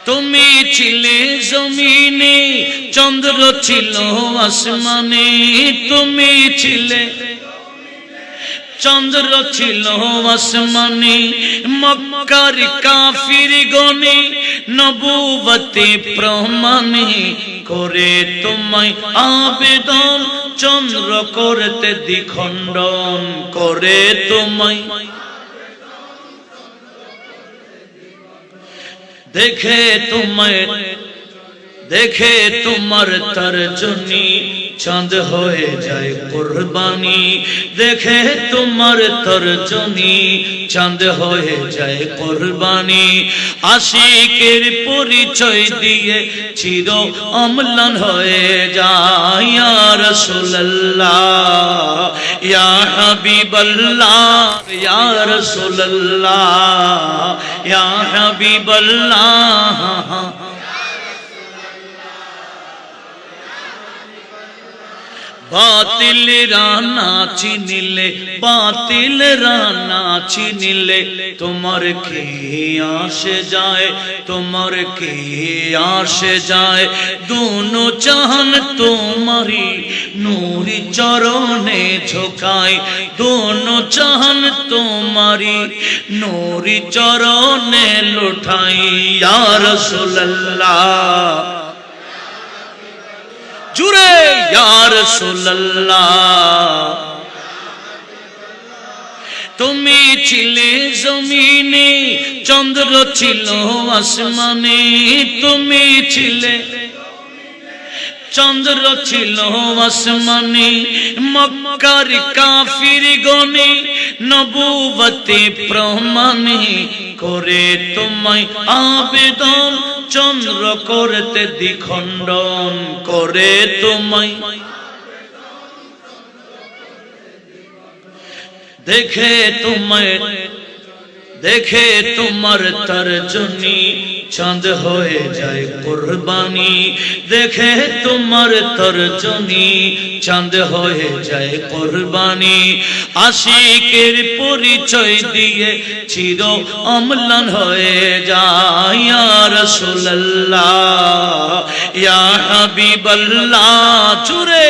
তুমি ছিলে জমিনে, চন্দ্র ছিল আসমানে। তুমি ছিলে, চন্দ্র ছিল আসমানে। মক্কার কাফির গণে নবুবতে প্রমাণে করে তোমায় আবেদন, চন্দ্র করতে দ্বিখণ্ডন করে তোমায়। দেখে তোমায়, দেখে তোমার তর্জনী চাঁদ হয়ে যায় কুরবানি। দেখে তোমার তর্জনী চাঁদ হয়ে যায় কুরবানি। আশিকের পরিচয় দিয়ে চির অম্লান হয়ে যায়। ইয়া রাসূলুল্লাহ, ইয়া হাবিবাল্লাহ, ইয়া রাসূলুল্লাহ, ইয়া হাবিবাল্লাহ। বাতিল রানা চিনিলে, বাতিল রানা চিনিলে তোমার কি আসে যায়, তোমার কি আসে যায়। দোনো জাহান তোমারি নূরি চরণে ঝোকায়, দোনো জাহান তোমারি নূরি চরণে লুঠাই। ইয়া রাসূলুল্লাহ, জুরে ইয়া রাসূলুল্লাহ। তুমি ছিলে জমিনে, চন্দ্র ছিল আসমানে। তুমি ছিলে, চন্দ্র ছিল আসমানে। মক্কার কাফির গণে নবুবতে প্রমাণে করে তোমায় আবেদন, চন্দ্র করতে দ্বিখণ্ডন করে তোমায়। দেখে তোমায়, দেখে তোমার তর্জনী চাঁদ হয়ে যায় কুরবানি। দেখে তোমার তর্জনী চাঁদ হয়ে যায় কুরবানি। আশিকের পরিচয় দিয়ে চির অম্লান হয়ে যায়। ইয়া রাসূলুল্লাহ, ইয়া হাবিবাল্লাহ, জুরে